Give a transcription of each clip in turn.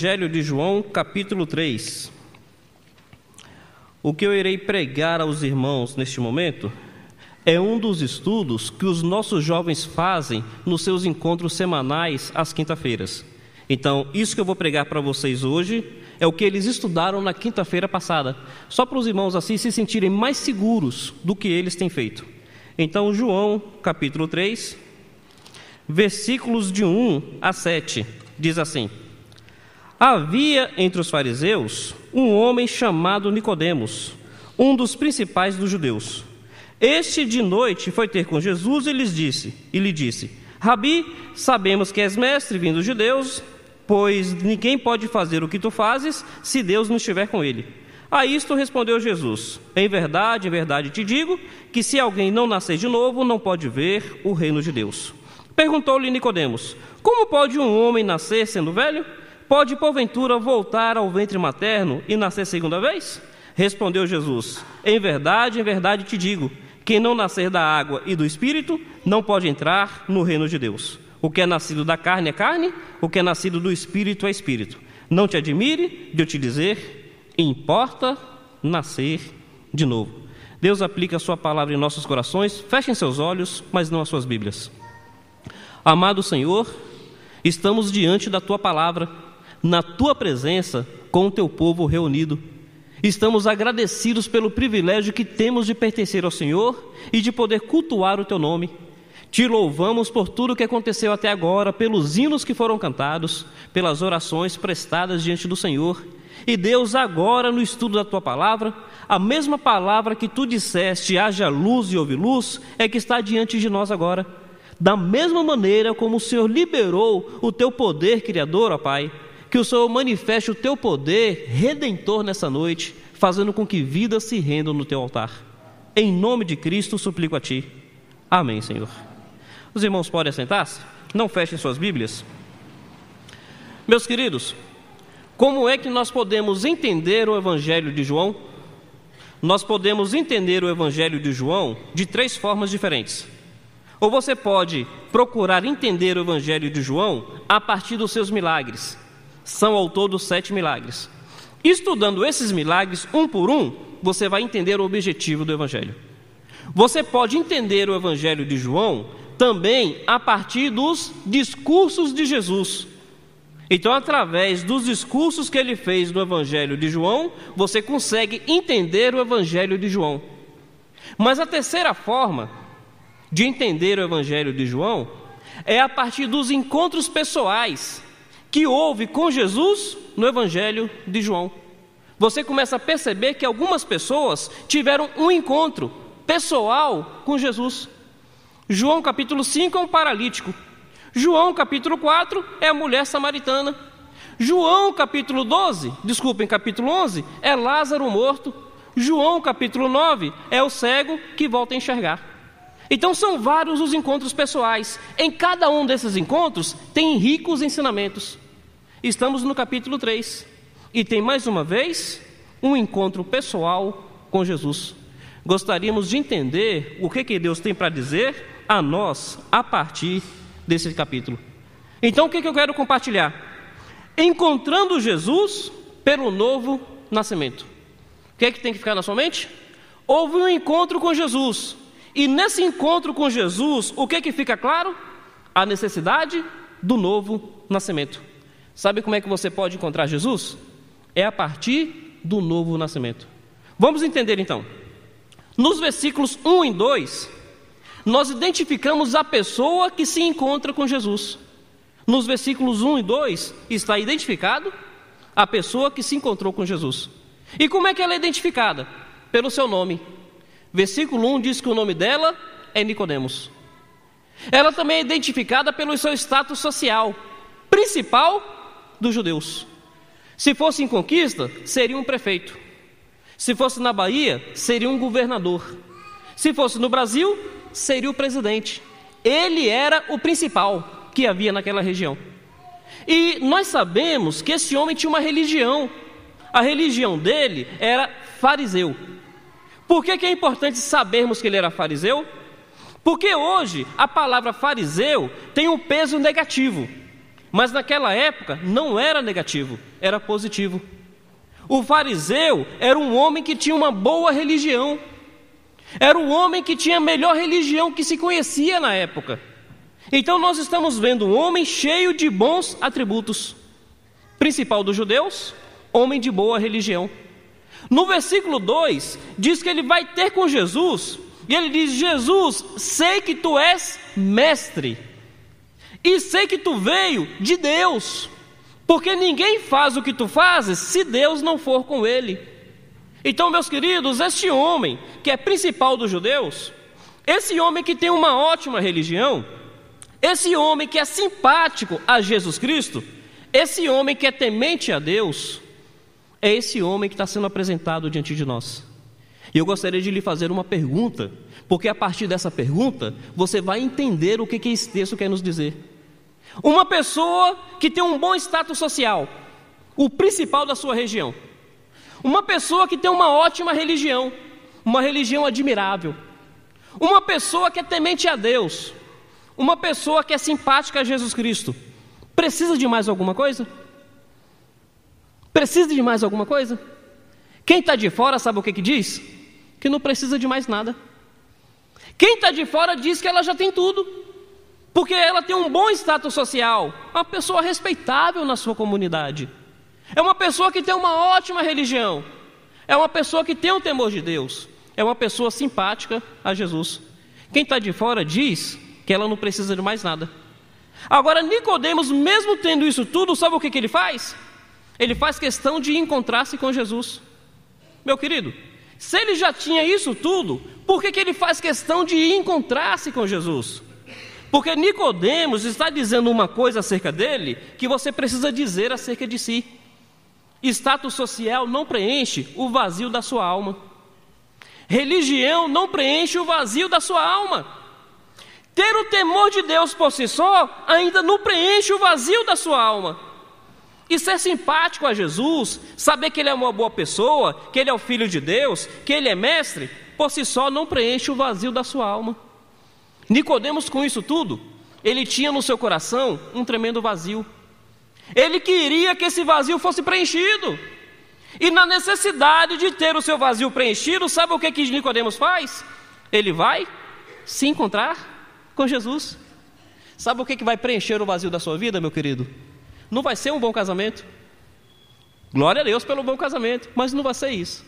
Evangelho de João, capítulo 3. O que eu irei pregar aos irmãos neste momento é um dos estudos que os nossos jovens fazem nos seus encontros semanais às quinta-feiras. Então, isso que eu vou pregar para vocês hoje é o que eles estudaram na quinta-feira passada, só para os irmãos assim se sentirem mais seguros do que eles têm feito. Então, João, capítulo 3, versículos de 1 a 7, diz assim: Havia entre os fariseus um homem chamado Nicodemos, um dos principais dos judeus. Este de noite foi ter com Jesus e lhe disse: Rabi, sabemos que és mestre vindo dos judeus, pois ninguém pode fazer o que tu fazes se Deus não estiver com ele. A isto respondeu Jesus: em verdade te digo, que se alguém não nascer de novo, não pode ver o reino de Deus. Perguntou-lhe Nicodemos: Como pode um homem nascer sendo velho? Pode, porventura, voltar ao ventre materno e nascer segunda vez? Respondeu Jesus: em verdade te digo, quem não nascer da água e do Espírito, não pode entrar no reino de Deus. O que é nascido da carne é carne, o que é nascido do Espírito é Espírito. Não te admire de eu te dizer, importa nascer de novo. Deus aplica a sua palavra em nossos corações. Fechem seus olhos, mas não as suas Bíblias. Amado Senhor, estamos diante da tua palavra, na tua presença, com o teu povo reunido. Estamos agradecidos pelo privilégio que temos de pertencer ao Senhor e de poder cultuar o teu nome. Te louvamos por tudo o que aconteceu até agora, pelos hinos que foram cantados, pelas orações prestadas diante do Senhor. E Deus, agora no estudo da tua palavra, a mesma palavra que tu disseste, haja luz e houve luz, é que está diante de nós agora. Da mesma maneira como o Senhor liberou o teu poder criador, ó Pai, que o Senhor manifeste o teu poder redentor nessa noite, fazendo com que vidas se rendam no teu altar. Em nome de Cristo, suplico a ti. Amém, Senhor. Os irmãos podem assentar-se? Não fechem suas Bíblias. Meus queridos, como é que nós podemos entender o Evangelho de João? Nós podemos entender o Evangelho de João de 3 formas diferentes. Ou você pode procurar entender o Evangelho de João a partir dos seus milagres. São ao todo 7 milagres. Estudando esses milagres um por um, você vai entender o objetivo do Evangelho. Você pode entender o Evangelho de João também a partir dos discursos de Jesus. Então, através dos discursos que ele fez no Evangelho de João, você consegue entender o Evangelho de João. Mas a terceira forma de entender o Evangelho de João é a partir dos encontros pessoais que houve com Jesus no Evangelho de João. você começa a perceber que algumas pessoas tiveram um encontro pessoal com Jesus. João capítulo 5 é um paralítico. João capítulo 4 é a mulher samaritana. João capítulo 11 é Lázaro morto. João capítulo 9 é o cego que volta a enxergar. Então são vários os encontros pessoais. Em cada um desses encontros tem ricos ensinamentos. Estamos no capítulo 3 e tem mais uma vez um encontro pessoal com Jesus. Gostaríamos de entender o que Deus tem para dizer a nós a partir desse capítulo. Então o que eu quero compartilhar? Encontrando Jesus pelo novo nascimento. O que tem que ficar na sua mente? Houve um encontro com Jesus. E nesse encontro com Jesus, o que fica claro? A necessidade do novo nascimento. Sabe como é que você pode encontrar Jesus? É a partir do novo nascimento. Vamos entender então. Nos versículos 1 e 2, nós identificamos a pessoa que se encontra com Jesus. Nos versículos 1 e 2 está identificado a pessoa que se encontrou com Jesus. E como é que ela é identificada? Pelo seu nome. Versículo 1 diz que o nome dela é Nicodemos. Ela também é identificada pelo seu status social, principal dos judeus. Se fosse em conquista, seria um prefeito. Se fosse na Bahia, seria um governador. Se fosse no Brasil, seria o presidente. Ele era o principal que havia naquela região. E nós sabemos que esse homem tinha uma religião. A religião dele era fariseu. Por que é importante sabermos que ele era fariseu? Porque hoje a palavra fariseu tem um peso negativo, mas naquela época não era negativo, era positivo. O fariseu era um homem que tinha uma boa religião, era um homem que tinha a melhor religião que se conhecia na época. Então nós estamos vendo um homem cheio de bons atributos. Principal dos judeus, homem de boa religião. No versículo 2, diz que ele vai ter com Jesus, e ele diz: Jesus, sei que tu és mestre, e sei que tu veio de Deus, porque ninguém faz o que tu fazes se Deus não for com ele. Então, meus queridos, este homem que é principal dos judeus, esse homem que tem uma ótima religião, esse homem que é simpático a Jesus Cristo, esse homem que é temente a Deus, é esse homem que está sendo apresentado diante de nós. E eu gostaria de lhe fazer uma pergunta, porque a partir dessa pergunta, você vai entender o que esse texto quer nos dizer. Uma pessoa que tem um bom status social, o principal da sua região. Uma pessoa que tem uma ótima religião, uma religião admirável. Uma pessoa que é temente a Deus. Uma pessoa que é simpática a Jesus Cristo. Precisa de mais alguma coisa? Precisa de mais alguma coisa? Quem está de fora sabe o que diz? Que não precisa de mais nada. Quem está de fora diz que ela já tem tudo, porque ela tem um bom status social, uma pessoa respeitável na sua comunidade, é uma pessoa que tem uma ótima religião, é uma pessoa que tem o temor de Deus, é uma pessoa simpática a Jesus. Quem está de fora diz que ela não precisa de mais nada. Agora, Nicodemos, mesmo tendo isso tudo, sabe o que ele faz? Ele faz questão de encontrar-se com Jesus. Meu querido, se ele já tinha isso tudo, por que ele faz questão de encontrar-se com Jesus? Porque Nicodemos está dizendo uma coisa acerca dele que você precisa dizer acerca de si. Status social não preenche o vazio da sua alma. Religião não preenche o vazio da sua alma. Ter o temor de Deus por si só ainda não preenche o vazio da sua alma. E ser simpático a Jesus, saber que ele é uma boa pessoa, que ele é o Filho de Deus, que ele é mestre, por si só não preenche o vazio da sua alma. Nicodemos, com isso tudo, ele tinha no seu coração um tremendo vazio. Ele queria que esse vazio fosse preenchido. E na necessidade de ter o seu vazio preenchido, sabe o que Nicodemos faz? Ele vai se encontrar com Jesus. Sabe o que vai preencher o vazio da sua vida, meu querido? Não vai ser um bom casamento. Glória a Deus pelo bom casamento, mas não vai ser isso.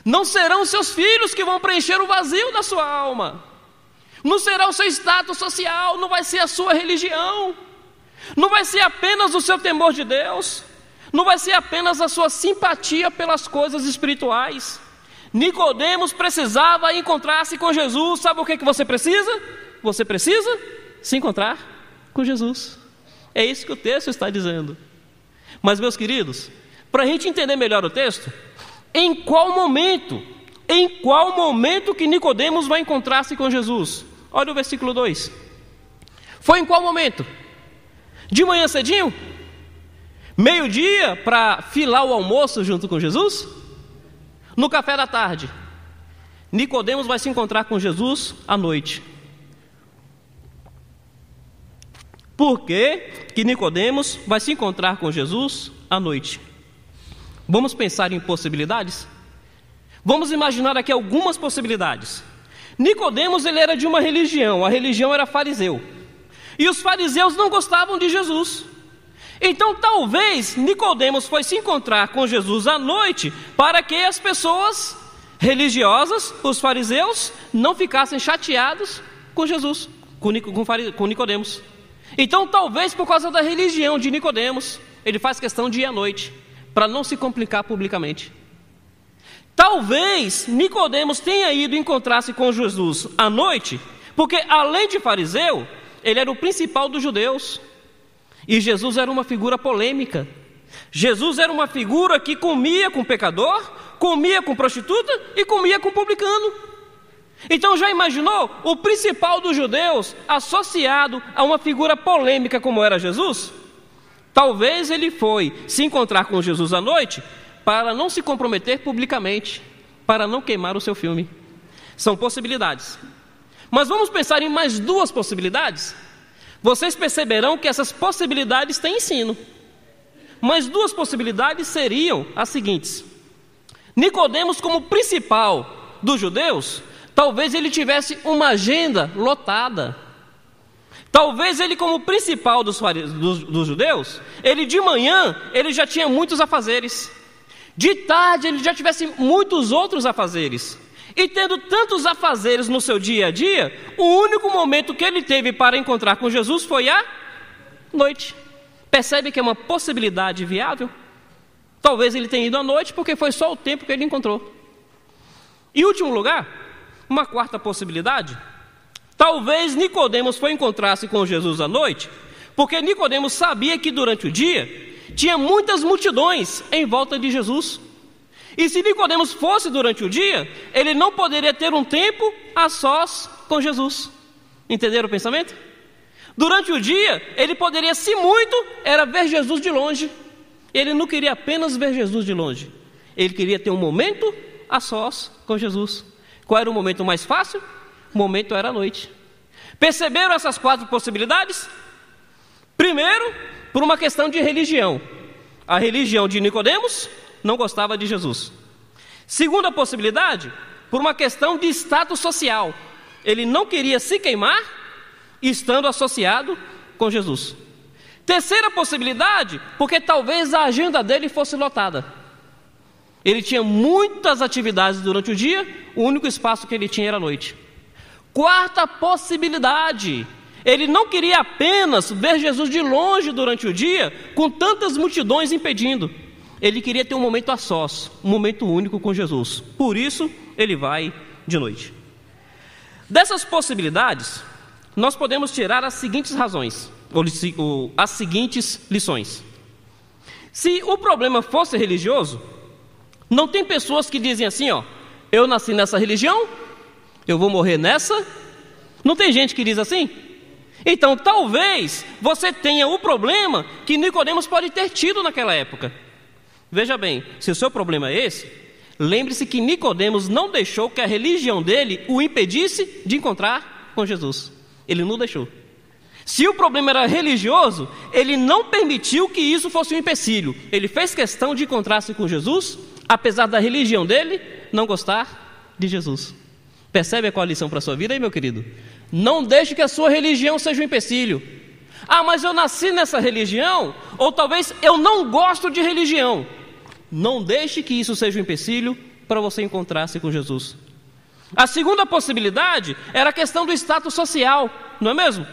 Não serão os seus filhos que vão preencher o vazio da sua alma. Não será o seu status social, não vai ser a sua religião. Não vai ser apenas o seu temor de Deus. Não vai ser apenas a sua simpatia pelas coisas espirituais. Nicodemos precisava encontrar-se com Jesus. Sabe o que você precisa? Você precisa se encontrar com Jesus. É isso que o texto está dizendo. Mas, meus queridos, para a gente entender melhor o texto, em qual momento que Nicodemos vai encontrar-se com Jesus? Olha o versículo 2. Foi em qual momento? De manhã cedinho? Meio-dia para filar o almoço junto com Jesus? No café da tarde? Nicodemos vai se encontrar com Jesus à noite. Por que Nicodemos vai se encontrar com Jesus à noite? Vamos pensar em possibilidades? Vamos imaginar aqui algumas possibilidades. Nicodemos, ele era de uma religião, a religião era fariseu. E os fariseus não gostavam de Jesus. Então talvez Nicodemos foi se encontrar com Jesus à noite para que as pessoas religiosas, os fariseus, não ficassem chateados com Jesus, com Nicodemos. Então talvez por causa da religião de Nicodemos, ele faz questão de ir à noite, para não se complicar publicamente. Talvez Nicodemos tenha ido encontrar-se com Jesus à noite, porque além de fariseu, ele era o principal dos judeus. E Jesus era uma figura polêmica. Jesus era uma figura que comia com pecador, comia com prostituta e comia com publicano. Então já imaginou o principal dos judeus associado a uma figura polêmica como era Jesus? Talvez ele foi se encontrar com Jesus à noite para não se comprometer publicamente, para não queimar o seu filme. São possibilidades. Mas vamos pensar em mais duas possibilidades? Vocês perceberão que essas possibilidades têm ensino. Mas duas possibilidades seriam as seguintes. Nicodemos, como principal dos judeus, talvez ele tivesse uma agenda lotada. Talvez ele, como principal dos judeus, ele de manhã ele já tinha muitos afazeres. De tarde ele já tivesse muitos outros afazeres. E tendo tantos afazeres no seu dia a dia, o único momento que ele teve para encontrar com Jesus foi à noite. Percebe que é uma possibilidade viável? Talvez ele tenha ido à noite porque foi só o tempo que ele encontrou. Em último lugar, uma quarta possibilidade, talvez Nicodemos foi encontrar-se com Jesus à noite, porque Nicodemos sabia que durante o dia tinha muitas multidões em volta de Jesus. E se Nicodemos fosse durante o dia, ele não poderia ter um tempo a sós com Jesus. Entenderam o pensamento? Durante o dia, ele poderia, se muito, era ver Jesus de longe. Ele não queria apenas ver Jesus de longe. Ele queria ter um momento a sós com Jesus. Qual era o momento mais fácil? O momento era a noite. Perceberam essas quatro possibilidades? Primeiro, por uma questão de religião. A religião de Nicodemos não gostava de Jesus. Segunda possibilidade, por uma questão de status social. Ele não queria se queimar estando associado com Jesus. Terceira possibilidade, porque talvez a agenda dele fosse lotada. Ele tinha muitas atividades durante o dia, o único espaço que ele tinha era a noite. Quarta possibilidade, ele não queria apenas ver Jesus de longe durante o dia, com tantas multidões impedindo. Ele queria ter um momento a sós, um momento único com Jesus. Por isso, ele vai de noite. Dessas possibilidades, nós podemos tirar as seguintes razões, ou as seguintes lições. Se o problema fosse religioso, não tem pessoas que dizem assim, eu nasci nessa religião, eu vou morrer nessa. Não tem gente que diz assim? Então, talvez você tenha o problema que Nicodemos pode ter tido naquela época. Veja bem, se o seu problema é esse, lembre-se que Nicodemos não deixou que a religião dele o impedisse de encontrar com Jesus. Ele não deixou. Se o problema era religioso, ele não permitiu que isso fosse um empecilho. Ele fez questão de encontrar-se com Jesus, apesar da religião dele não gostar de Jesus. Percebe qual a lição para a sua vida aí, meu querido? Não deixe que a sua religião seja um empecilho. Mas eu nasci nessa religião, ou talvez eu não gosto de religião. Não deixe que isso seja um empecilho para você encontrar-se com Jesus. A segunda possibilidade era a questão do status social, não é mesmo?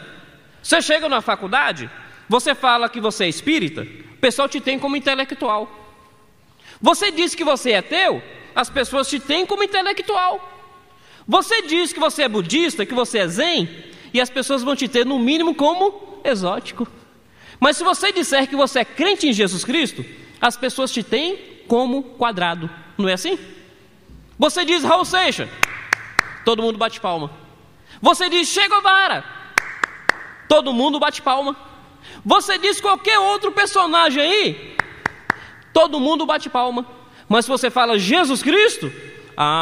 Você chega na faculdade, você fala que você é espírita, pessoal te tem como intelectual. Você diz que você é ateu, as pessoas te têm como intelectual. Você diz que você é budista, que você é zen, e as pessoas vão te ter no mínimo como exótico. Mas se você disser que você é crente em Jesus Cristo, as pessoas te têm como quadrado. Não é assim? Você diz Raul Seixas, todo mundo bate palma. Você diz Che Guevara, todo mundo bate palma. Você diz qualquer outro personagem aí, todo mundo bate palma. Mas se você fala Jesus Cristo,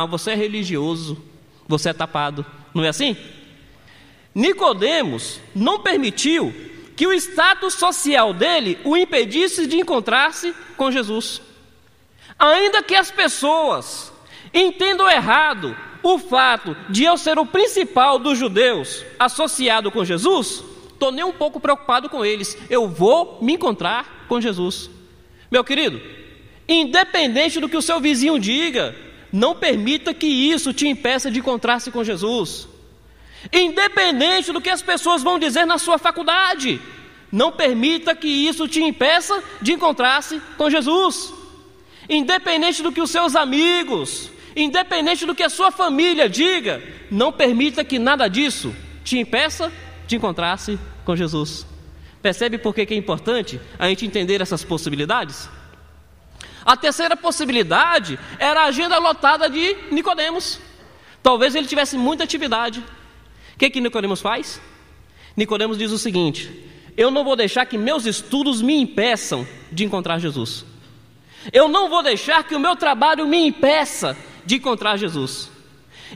você é religioso, você é tapado. Não é assim? Nicodemos não permitiu que o status social dele o impedisse de encontrar-se com Jesus. Ainda que as pessoas entendam errado o fato de eu ser o principal dos judeus associado com Jesus, estou nem um pouco preocupado com eles. Eu vou me encontrar com Jesus. Meu querido, independente do que o seu vizinho diga, não permita que isso te impeça de encontrar-se com Jesus. Independente do que as pessoas vão dizer na sua faculdade, não permita que isso te impeça de encontrar-se com Jesus. Independente do que os seus amigos, independente do que a sua família diga, não permita que nada disso te impeça de encontrar-se com Jesus. Percebe por que é importante a gente entender essas possibilidades? A terceira possibilidade era a agenda lotada de Nicodemos. Talvez ele tivesse muita atividade. O que Nicodemos faz? Nicodemos diz o seguinte: eu não vou deixar que meus estudos me impeçam de encontrar Jesus. Eu não vou deixar que o meu trabalho me impeça de encontrar Jesus.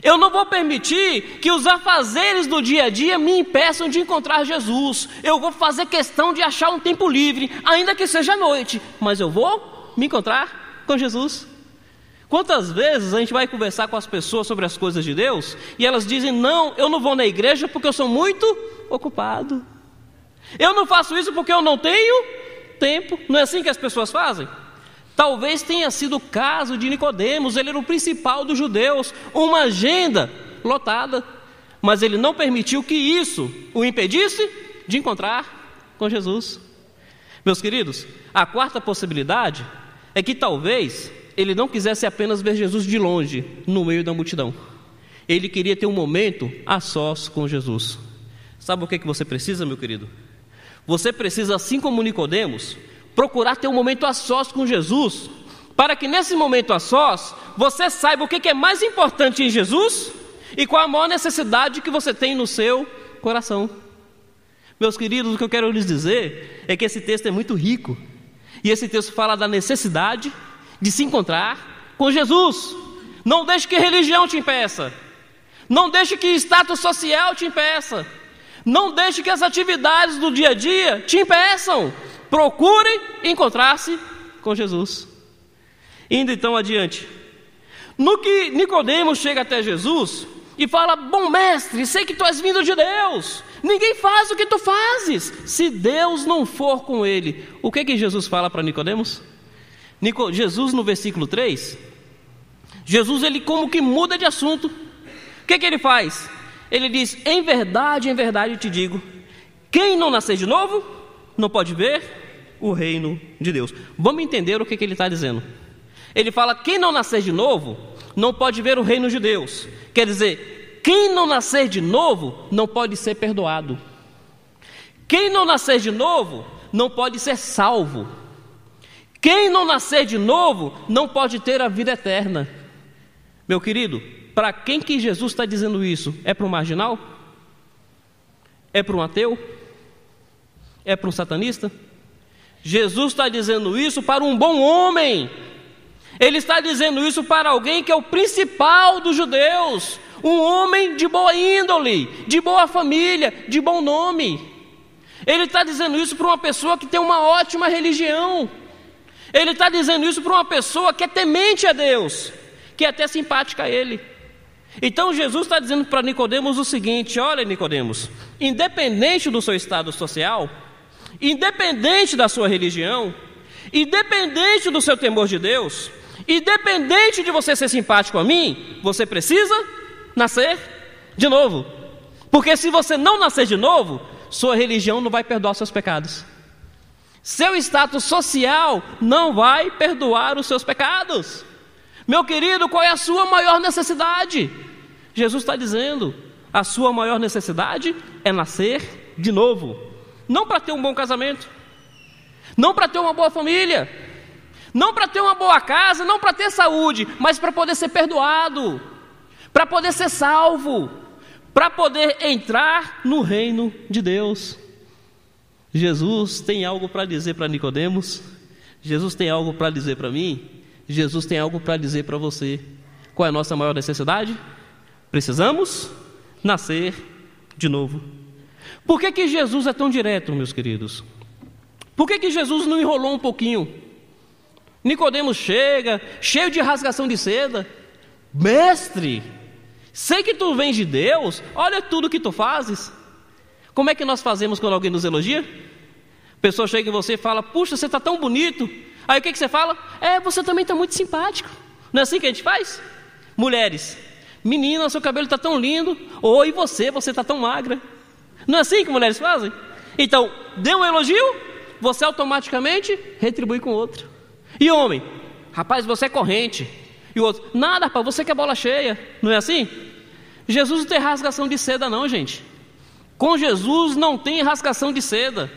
Eu não vou permitir que os afazeres do dia a dia me impeçam de encontrar Jesus. Eu vou fazer questão de achar um tempo livre, ainda que seja à noite, mas eu vou me encontrar com Jesus. Quantas vezes a gente vai conversar com as pessoas sobre as coisas de Deus e elas dizem: não, eu não vou na igreja porque eu sou muito ocupado. Eu não faço isso porque eu não tenho tempo. Não é assim que as pessoas fazem? Talvez tenha sido o caso de Nicodemos. Ele era o principal dos judeus, uma agenda lotada, mas ele não permitiu que isso o impedisse de encontrar com Jesus. Meus queridos, a quarta possibilidade é que talvez ele não quisesse apenas ver Jesus de longe, no meio da multidão. Ele queria ter um momento a sós com Jesus. Sabe o que você precisa, meu querido? Você precisa, assim como Nicodemos, procurar ter um momento a sós com Jesus, para que nesse momento a sós, você saiba o que é mais importante em Jesus e qual a maior necessidade que você tem no seu coração. Meus queridos, o que eu quero lhes dizer é que esse texto é muito rico, e esse texto fala da necessidade de se encontrar com Jesus. Não deixe que religião te impeça, não deixe que status social te impeça, não deixe que as atividades do dia a dia te impeçam. Procure encontrar-se com Jesus. Indo então adiante, no que Nicodemos chega até Jesus e fala: bom mestre, sei que tu és vindo de Deus, ninguém faz o que tu fazes se Deus não for com ele. O que Jesus fala para Nicodemos? Jesus, no versículo 3, Jesus ele como que muda de assunto. O que ele faz? Ele diz: em verdade te digo, quem não nascer de novo não pode ver o reino de Deus. Vamos entender o que ele está dizendo. Ele fala: quem não nascer de novo não pode ver o reino de Deus. Quer dizer, quem não nascer de novo não pode ser perdoado. Quem não nascer de novo não pode ser salvo. Quem não nascer de novo não pode ter a vida eterna. Meu querido, para quem que Jesus está dizendo isso? É para um marginal? É para um ateu? É para um satanista? Jesus está dizendo isso para um bom homem. Ele está dizendo isso para alguém que é o principal dos judeus, um homem de boa índole, de boa família, de bom nome. Ele está dizendo isso para uma pessoa que tem uma ótima religião. Ele está dizendo isso para uma pessoa que é temente a Deus, que é até simpática a Ele. Então Jesus está dizendo para Nicodemos o seguinte: olha, Nicodemos, independente do seu estado social, independente da sua religião, independente do seu temor de Deus, independente de você ser simpático a mim, você precisa nascer de novo. Porque se você não nascer de novo, sua religião não vai perdoar seus pecados. Seu status social não vai perdoar os seus pecados. Meu querido, qual é a sua maior necessidade? Jesus está dizendo, a sua maior necessidade é nascer de novo. Não para ter um bom casamento, não para ter uma boa família, não para ter uma boa casa, não para ter saúde, mas para poder ser perdoado, para poder ser salvo, para poder entrar no reino de Deus. Jesus tem algo para dizer para Nicodemos, Jesus tem algo para dizer para mim, Jesus tem algo para dizer para você. Qual é a nossa maior necessidade? Precisamos nascer de novo. Por que Jesus é tão direto, meus queridos? Por que Jesus não enrolou um pouquinho? Nicodemos chega, cheio de rasgação de seda. Mestre, sei que tu vens de Deus, olha tudo que tu fazes. Como é que nós fazemos quando alguém nos elogia? A pessoa chega em você e fala, puxa, você está tão bonito. Aí o que você fala? Você também está muito simpático. Não é assim que a gente faz? Mulheres, menina, seu cabelo está tão lindo. Ou e você está tão magra. Não é assim que mulheres fazem? Então, deu um elogio, você automaticamente retribui com outro. E homem, rapaz, você é corrente. E o outro, nada, rapaz, você que é bola cheia. Não é assim? Jesus não tem rasgação de seda não, gente. Com Jesus não tem rasgação de seda.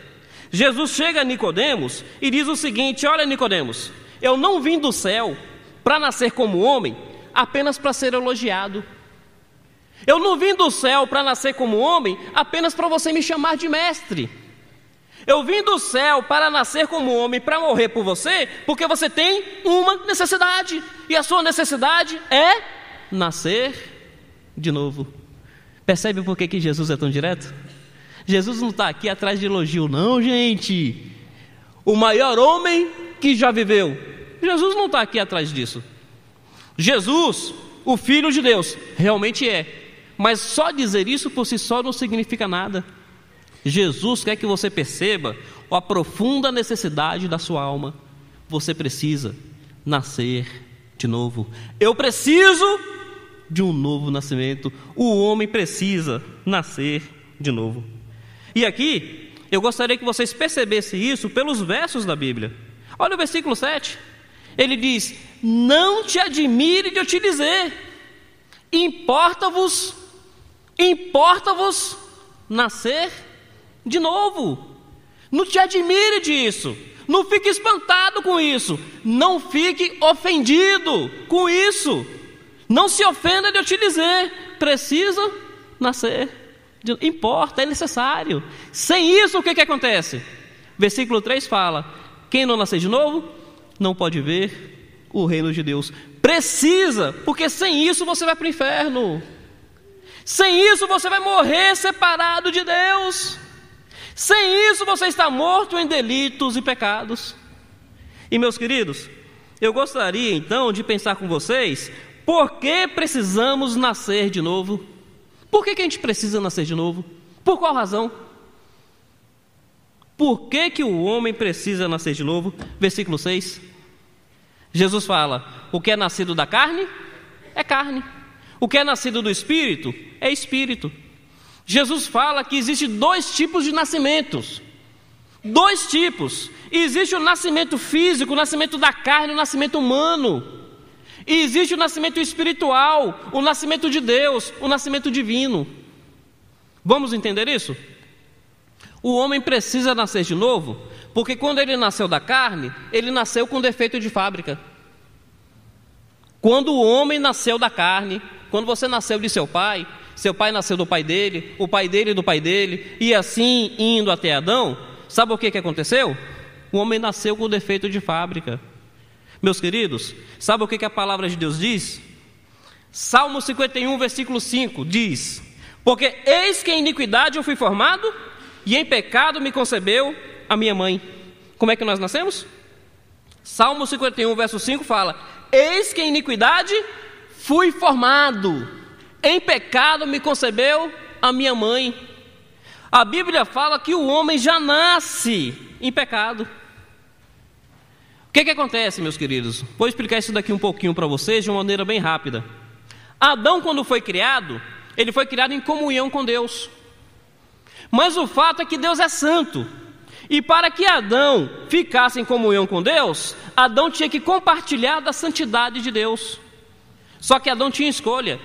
Jesus chega a Nicodemos e diz o seguinte, olha Nicodemos, eu não vim do céu para nascer como homem, apenas para ser elogiado. Eu não vim do céu para nascer como homem, apenas para você me chamar de mestre. Eu vim do céu para nascer como homem, para morrer por você, porque você tem uma necessidade, e a sua necessidade é nascer de novo. Percebe por que Jesus é tão direto? Jesus não está aqui atrás de elogio não, gente. O maior homem que já viveu, Jesus não está aqui atrás disso. Jesus, o Filho de Deus, realmente é. Mas só dizer isso por si só não significa nada. Jesus quer que você perceba a profunda necessidade da sua alma. Você precisa nascer de novo. Eu preciso de um novo nascimento. O homem precisa nascer de novo. E aqui, eu gostaria que vocês percebessem isso pelos versos da Bíblia. Olha o versículo 7. Ele diz, não te admire de eu te dizer, importa-vos nascer de novo. Não te admire disso, não fique espantado com isso, não fique ofendido com isso, não se ofenda de eu te dizer, precisa nascer, importa, é necessário. Sem isso o que acontece? Versículo 3 fala, quem não nascer de novo, não pode ver o reino de Deus. Precisa, porque sem isso você vai para o inferno, sem isso você vai morrer separado de Deus. Sem isso você está morto em delitos e pecados. E meus queridos, eu gostaria então de pensar com vocês, por que precisamos nascer de novo? Por que a gente precisa nascer de novo? Por qual razão? Por que o homem precisa nascer de novo? Versículo 6. Jesus fala, o que é nascido da carne, é carne. O que é nascido do Espírito, é Espírito. Jesus fala que existem dois tipos de nascimentos. Dois tipos. Existe o nascimento físico, o nascimento da carne, o nascimento humano. E existe o nascimento espiritual, o nascimento de Deus, o nascimento divino. Vamos entender isso? O homem precisa nascer de novo, porque quando ele nasceu da carne, ele nasceu com defeito de fábrica. Quando o homem nasceu da carne, quando você nasceu de seu pai nasceu do pai dele, o pai dele do pai dele, e assim indo até Adão, sabe o que aconteceu? O homem nasceu com defeito de fábrica. Meus queridos, sabe o que a palavra de Deus diz? Salmo 51, versículo 5 diz, porque eis que em iniquidade eu fui formado, e em pecado me concebeu a minha mãe. Como é que nós nascemos? Salmo 51, verso 5 fala, eis que em iniquidade fui formado, em pecado me concebeu a minha mãe. A Bíblia fala que o homem já nasce em pecado. O que acontece, meus queridos? Vou explicar isso daqui um pouquinho para vocês de uma maneira bem rápida. Adão, quando foi criado, ele foi criado em comunhão com Deus. Mas o fato é que Deus é santo. E para que Adão ficasse em comunhão com Deus, Adão tinha que compartilhar da santidade de Deus. Só que Adão tinha escolha.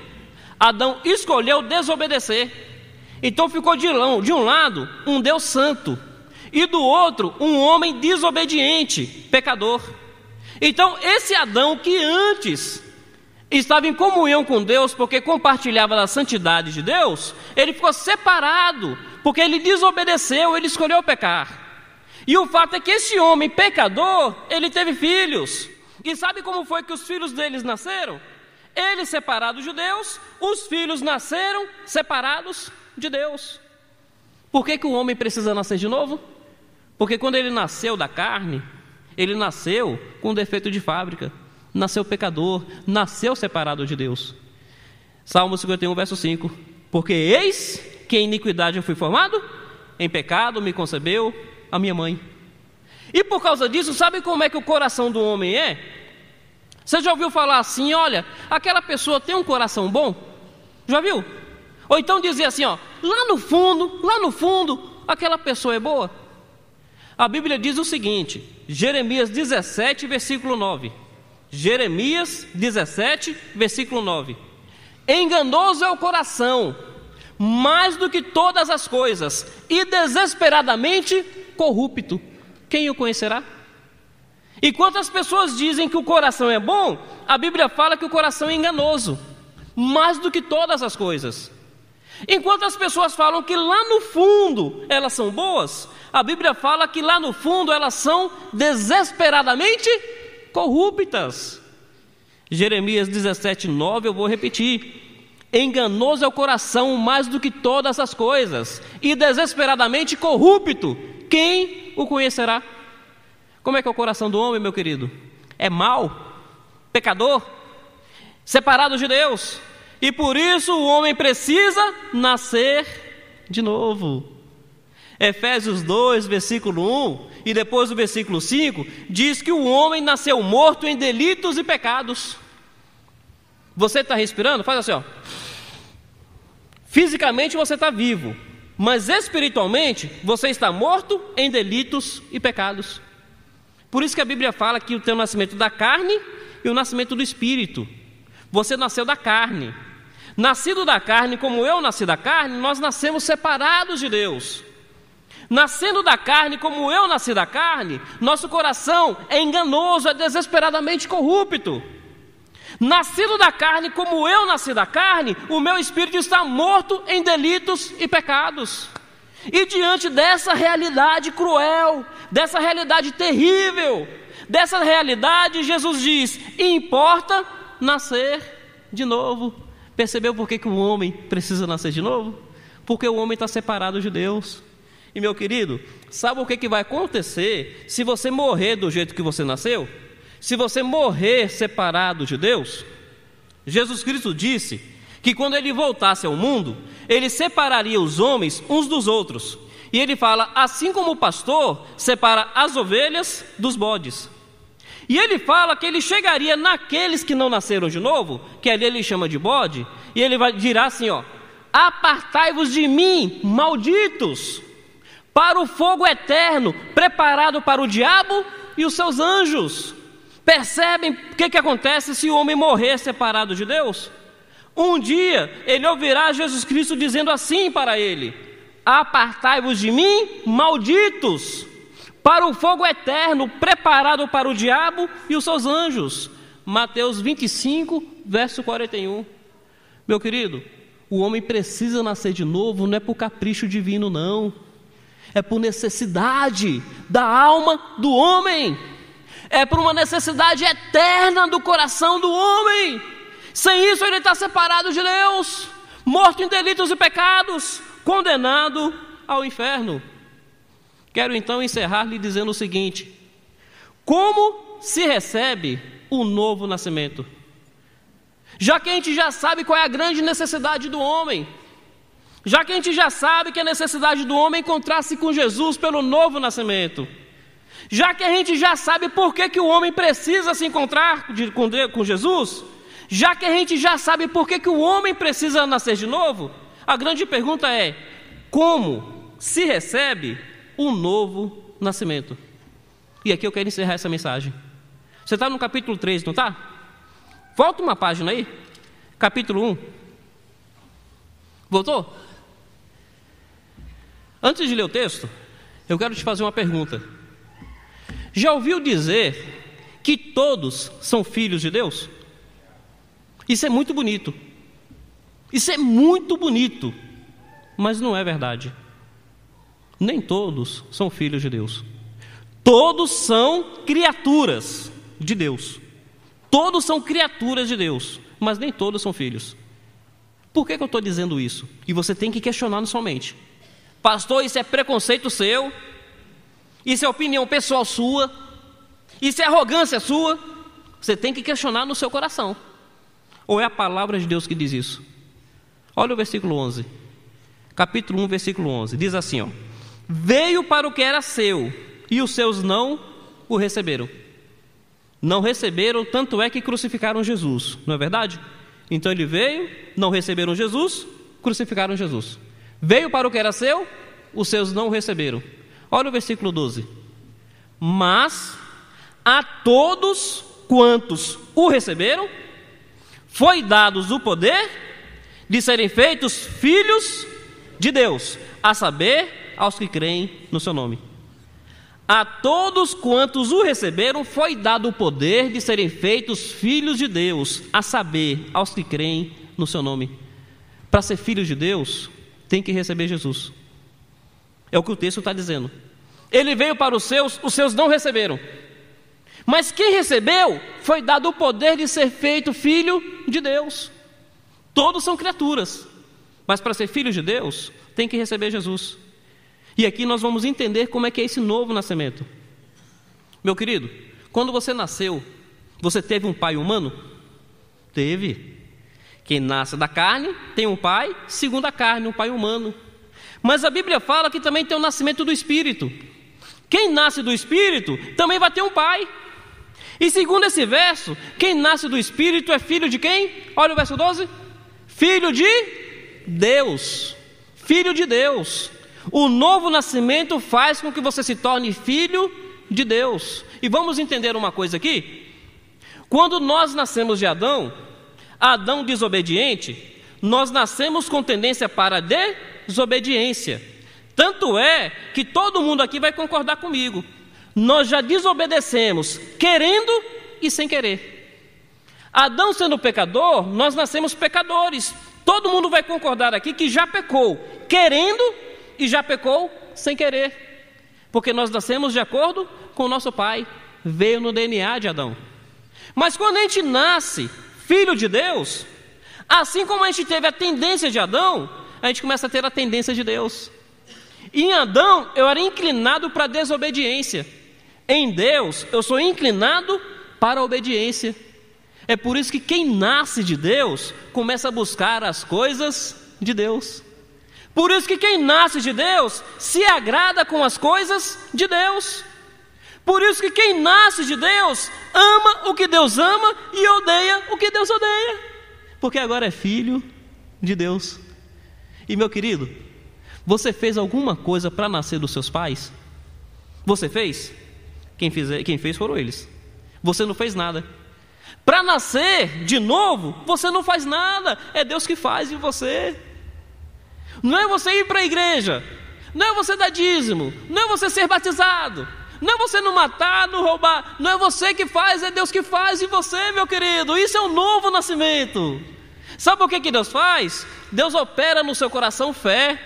Adão escolheu desobedecer. Então ficou de um lado um Deus santo e do outro um homem desobediente, pecador. Então esse Adão que antes estava em comunhão com Deus porque compartilhava da santidade de Deus, ele ficou separado porque ele desobedeceu, ele escolheu pecar. E o fato é que esse homem pecador, ele teve filhos. E sabe como foi que os filhos deles nasceram? Ele separado de Deus, os filhos nasceram separados de Deus. Por que o homem precisa nascer de novo? Porque quando ele nasceu da carne, ele nasceu com defeito de fábrica, nasceu pecador, nasceu separado de Deus. Salmo 51, verso 5. Porque eis que em iniquidade eu fui formado, em pecado me concebeu a minha mãe. E por causa disso, sabe como é que o coração do homem é? Você já ouviu falar assim, olha, aquela pessoa tem um coração bom? Já viu? Ou então dizer assim, ó, lá no fundo, aquela pessoa é boa? A Bíblia diz o seguinte, Jeremias 17, versículo 9. Jeremias 17, versículo 9. Enganoso é o coração, mais do que todas as coisas, e desesperadamente corrupto. Quem o conhecerá? E quantas pessoas dizem que o coração é bom, a Bíblia fala que o coração é enganoso, mais do que todas as coisas. Enquanto as pessoas falam que lá no fundo elas são boas, a Bíblia fala que lá no fundo elas são desesperadamente corruptas. Jeremias 17, 9, eu vou repetir. Enganoso é o coração mais do que todas as coisas, e desesperadamente corrupto. Quem o conhecerá? Como é que é o coração do homem, meu querido? É mau, pecador, separado de Deus. E por isso o homem precisa nascer de novo. Efésios 2, versículo 1 e depois o versículo 5 diz que o homem nasceu morto em delitos e pecados. Você está respirando? Faz assim, ó. Fisicamente você está vivo, mas espiritualmente você está morto em delitos e pecados. Por isso que a Bíblia fala que tem o nascimento da carne e o nascimento do espírito. Você nasceu da carne. Nascido da carne, como eu nasci da carne, nós nascemos separados de Deus. Nascendo da carne, como eu nasci da carne, nosso coração é enganoso, é desesperadamente corrupto. Nascido da carne, como eu nasci da carne, o meu espírito está morto em delitos e pecados. E diante dessa realidade cruel, dessa realidade terrível, dessa realidade, Jesus diz: importa nascer de novo. Percebeu por que o homem precisa nascer de novo? Porque o homem está separado de Deus. E meu querido, sabe o que vai acontecer se você morrer do jeito que você nasceu? Se você morrer separado de Deus? Jesus Cristo disse que quando ele voltasse ao mundo, ele separaria os homens uns dos outros. E ele fala, assim como o pastor separa as ovelhas dos bodes. E ele fala que ele chegaria naqueles que não nasceram de novo, que ali ele chama de bode, e ele dirá assim, ó: apartai-vos de mim, malditos, para o fogo eterno, preparado para o diabo e os seus anjos. Percebem o que acontece se o homem morrer separado de Deus? Um dia ele ouvirá Jesus Cristo dizendo assim para ele: apartai-vos de mim, malditos, para o fogo eterno, preparado para o diabo e os seus anjos. Mateus 25, verso 41. Meu querido, o homem precisa nascer de novo, não é por capricho divino, não. É por necessidade da alma do homem. É por uma necessidade eterna do coração do homem. Sem isso ele está separado de Deus, morto em delitos e pecados, condenado ao inferno. Quero então encerrar lhe dizendo o seguinte: como se recebe o novo nascimento? Já que a gente já sabe qual é a grande necessidade do homem, já que a gente já sabe que a necessidade do homem é encontrar-se com Jesus pelo novo nascimento, já que a gente já sabe por que o homem precisa se encontrar com Jesus, já que a gente já sabe por que o homem precisa nascer de novo, a grande pergunta é: como se recebe um novo nascimento. E aqui eu quero encerrar essa mensagem. Você está no capítulo 3, não está? Volta uma página aí. Capítulo 1. Voltou? Antes de ler o texto, eu quero te fazer uma pergunta. Já ouviu dizer que todos são filhos de Deus? Isso é muito bonito. Isso é muito bonito. Mas não é verdade. Nem todos são filhos de Deus. Todos são criaturas de Deus. Todos são criaturas de Deus, mas nem todos são filhos. Por que eu estou dizendo isso? E você tem que questionar na sua mente. Pastor, isso é preconceito seu? Isso é opinião pessoal sua? Isso é arrogância sua? Você tem que questionar no seu coração. Ou é a palavra de Deus que diz isso? Olha o versículo 11. Capítulo 1, versículo 11. Diz assim, ó: veio para o que era seu, e os seus não o receberam. Não receberam, tanto é que crucificaram Jesus. Não é verdade? Então ele veio, não receberam Jesus, crucificaram Jesus. Veio para o que era seu, os seus não o receberam. Olha o versículo 12. Mas a todos quantos o receberam, foi dados o poder de serem feitos filhos de Deus, a saber, aos que creem no seu nome. A todos quantos o receberam, foi dado o poder de serem feitos filhos de Deus, a saber, aos que creem no seu nome. Para ser filho de Deus, tem que receber Jesus. É o que o texto está dizendo. Ele veio para os seus não receberam. Mas quem recebeu, foi dado o poder de ser feito filho de Deus. Todos são criaturas, mas para ser filho de Deus, tem que receber Jesus. E aqui nós vamos entender como é que é esse novo nascimento. Meu querido, quando você nasceu, você teve um pai humano? Teve. Quem nasce da carne tem um pai segundo a carne, um pai humano. Mas a Bíblia fala que também tem o nascimento do Espírito. Quem nasce do Espírito também vai ter um pai. E segundo esse verso, quem nasce do Espírito é filho de quem? Olha o verso 12. Filho de Deus. Filho de Deus. O novo nascimento faz com que você se torne filho de Deus. E vamos entender uma coisa aqui. Quando nós nascemos de Adão desobediente, nós nascemos com tendência para desobediência. Tanto é que todo mundo aqui vai concordar comigo. Nós já desobedecemos querendo e sem querer. Adão sendo pecador, nós nascemos pecadores. Todo mundo vai concordar aqui que já pecou querendo e já pecou sem querer, porque nós nascemos de acordo com o nosso pai, veio no DNA de Adão. Mas quando a gente nasce filho de Deus, assim como a gente teve a tendência de Adão, a gente começa a ter a tendência de Deus. E em Adão eu era inclinado para a desobediência, em Deus eu sou inclinado para a obediência. É por isso que quem nasce de Deus começa a buscar as coisas de Deus. Por isso que quem nasce de Deus se agrada com as coisas de Deus. Por isso que quem nasce de Deus ama o que Deus ama e odeia o que Deus odeia, porque agora é filho de Deus. E meu querido, você fez alguma coisa para nascer dos seus pais? Você fez? Quem fez foram eles. Você não fez nada. Para nascer de novo, você não faz nada, é Deus que faz em você. Não é você ir para a igreja, não é você dar dízimo, não é você ser batizado, não é você não matar, não roubar, não é você que faz, é Deus que faz em você, meu querido. Isso é um novo nascimento. Sabe por que Deus faz? Deus opera no seu coração fé,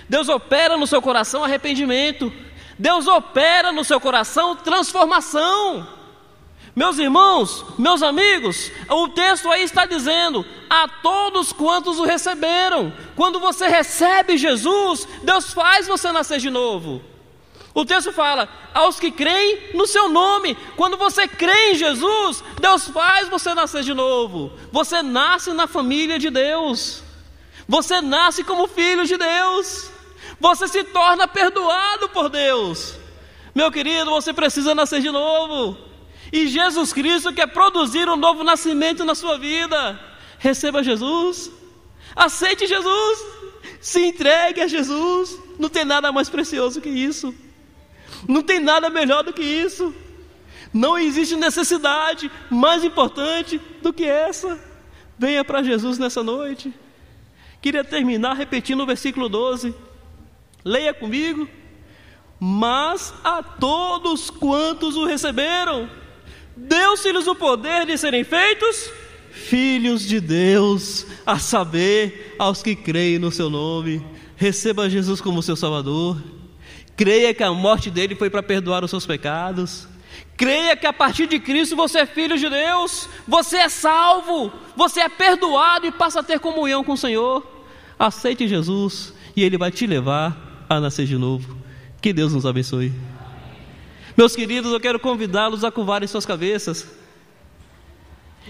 Deus opera no seu coração arrependimento, Deus opera no seu coração transformação. Meus irmãos, meus amigos, o texto aí está dizendo: a todos quantos o receberam. Quando você recebe Jesus, Deus faz você nascer de novo. O texto fala: aos que creem no seu nome. Quando você crê em Jesus, Deus faz você nascer de novo. Você nasce na família de Deus. Você nasce como filho de Deus. Você se torna perdoado por Deus. Meu querido, você precisa nascer de novo. E Jesus Cristo quer produzir um novo nascimento na sua vida. Receba Jesus, aceite Jesus, se entregue a Jesus. Não tem nada mais precioso que isso. Não tem nada melhor do que isso. Não existe necessidade mais importante do que essa. Venha para Jesus nessa noite. Queria terminar repetindo o versículo 12. Leia comigo. Mas a todos quantos o receberam, deu-se-lhes o poder de serem feitos filhos de Deus, a saber, aos que creem no seu nome. Receba Jesus como seu Salvador. Creia que a morte dele foi para perdoar os seus pecados. Creia que a partir de Cristo você é filho de Deus. Você é salvo. Você é perdoado e passa a ter comunhão com o Senhor. Aceite Jesus e Ele vai te levar a nascer de novo. Que Deus nos abençoe. Meus queridos, eu quero convidá-los a curvarem suas cabeças.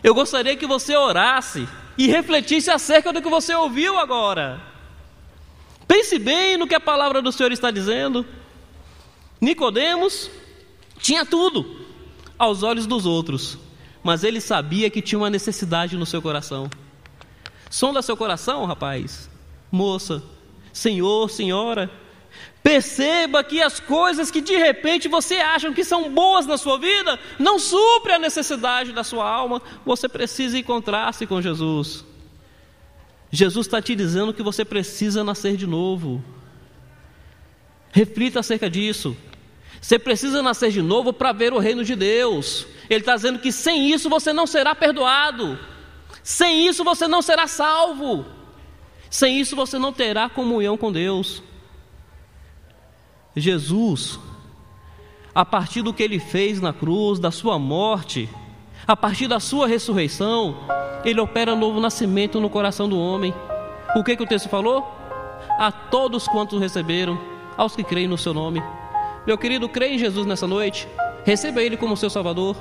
Eu gostaria que você orasse e refletisse acerca do que você ouviu agora. Pense bem no que a palavra do Senhor está dizendo. Nicodemos tinha tudo aos olhos dos outros, mas ele sabia que tinha uma necessidade no seu coração. Sonda seu coração, rapaz, moça, senhor, senhora. Perceba que as coisas que de repente você acha que são boas na sua vida não suprem a necessidade da sua alma. Você precisa encontrar-se com Jesus. Jesus está te dizendo que você precisa nascer de novo. Reflita acerca disso. Você precisa nascer de novo para ver o reino de Deus. Ele está dizendo que sem isso você não será perdoado. Sem isso você não será salvo. Sem isso você não terá comunhão com Deus. Jesus, a partir do que Ele fez na cruz, da sua morte, a partir da sua ressurreição, Ele opera novo nascimento no coração do homem. O que o texto falou? A todos quantos receberam, aos que creem no seu nome. Meu querido, creia em Jesus nessa noite. Receba Ele como seu Salvador.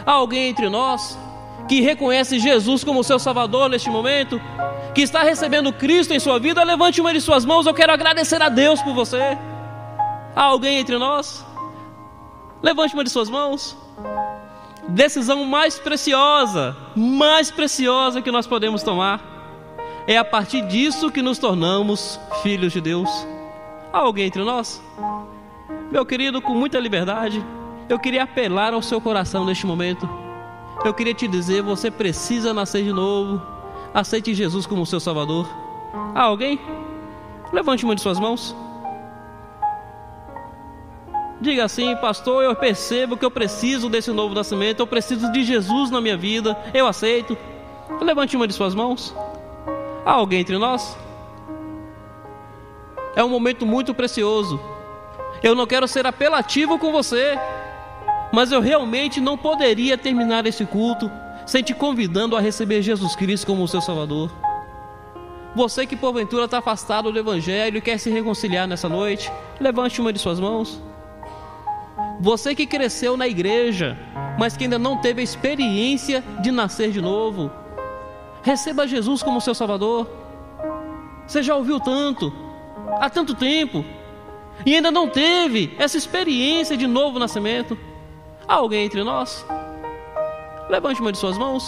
Há alguém entre nós que reconhece Jesus como seu Salvador neste momento, que está recebendo Cristo em sua vida? Levante uma de suas mãos. Eu quero agradecer a Deus por você. Há alguém entre nós? Levante uma de suas mãos. Decisão mais preciosa que nós podemos tomar. É a partir disso que nos tornamos filhos de Deus. Há alguém entre nós? Meu querido, com muita liberdade, eu queria apelar ao seu coração neste momento. Eu queria te dizer, você precisa nascer de novo. Aceite Jesus como seu Salvador. Há alguém? Levante uma de suas mãos. Diga assim: pastor, eu percebo que eu preciso desse novo nascimento. Eu preciso de Jesus na minha vida. Eu aceito. Levante uma de suas mãos. Há alguém entre nós? É um momento muito precioso. Eu não quero ser apelativo com você, mas eu realmente não poderia terminar esse culto sem te convidando a receber Jesus Cristo como o seu Salvador. Você que porventura está afastado do Evangelho e quer se reconciliar nessa noite, levante uma de suas mãos. Você que cresceu na igreja, mas que ainda não teve a experiência de nascer de novo, receba Jesus como seu Salvador. Você já ouviu tanto, há tanto tempo, e ainda não teve essa experiência de novo nascimento. Há alguém entre nós? Levante uma de suas mãos.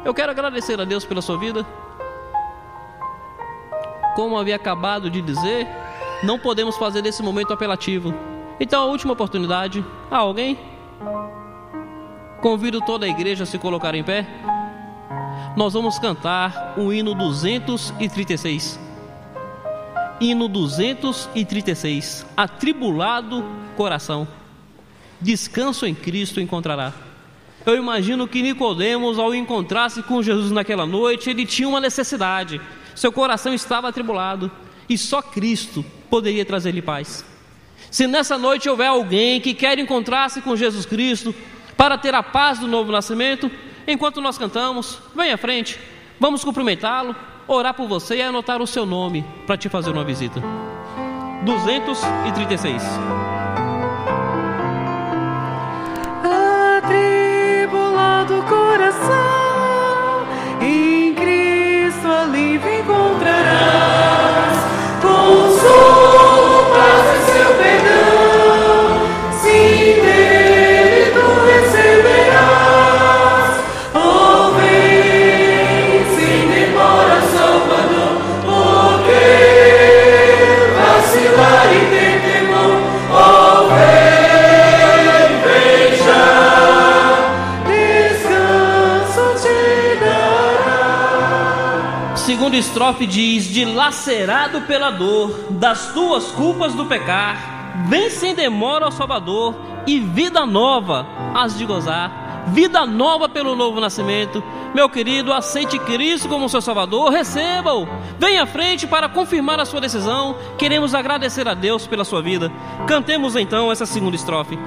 Eu quero agradecer a Deus pela sua vida. Como havia acabado de dizer, não podemos fazer desse momento apelativo. Então, a última oportunidade. Há alguém? Convido toda a igreja a se colocar em pé. Nós vamos cantar o hino 236. Hino 236. Atribulado coração, descanso em Cristo encontrará. Eu imagino que Nicodemos, ao encontrar-se com Jesus naquela noite, ele tinha uma necessidade. Seu coração estava atribulado e só Cristo poderia trazer-lhe paz. Se nessa noite houver alguém que quer encontrar-se com Jesus Cristo para ter a paz do novo nascimento, enquanto nós cantamos, venha à frente, vamos cumprimentá-lo, orar por você e anotar o seu nome para te fazer uma visita. 236. Atribulado coração, em Cristo alívio encontrarás. Consolo, paz e seu perdão, sim, dele tu receberás. Oh, vem, sem demora, Salvador, porque vacilar e ter temor. Oh, vem. estrofe diz: dilacerado pela dor das tuas culpas do pecar, vem sem demora ao Salvador, e vida nova has de gozar, vida nova pelo novo nascimento. Meu querido, aceite Cristo como seu Salvador, receba-o, venha à frente para confirmar a sua decisão. Queremos agradecer a Deus pela sua vida. Cantemos então essa segunda estrofe.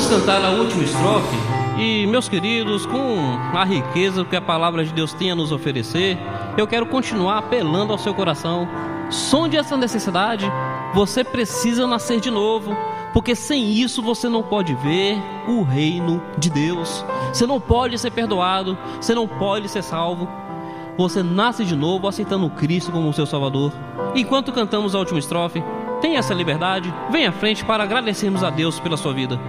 Cantar a última estrofe. E meus queridos, com a riqueza que a palavra de Deus tem a nos oferecer, eu quero continuar apelando ao seu coração. Sonde essa necessidade. Você precisa nascer de novo, porque sem isso você não pode ver o reino de Deus. Você não pode ser perdoado, você não pode ser salvo. Você nasce de novo aceitando Cristo como seu Salvador. Enquanto cantamos a última estrofe, tenha essa liberdade, venha à frente para agradecermos a Deus pela sua vida.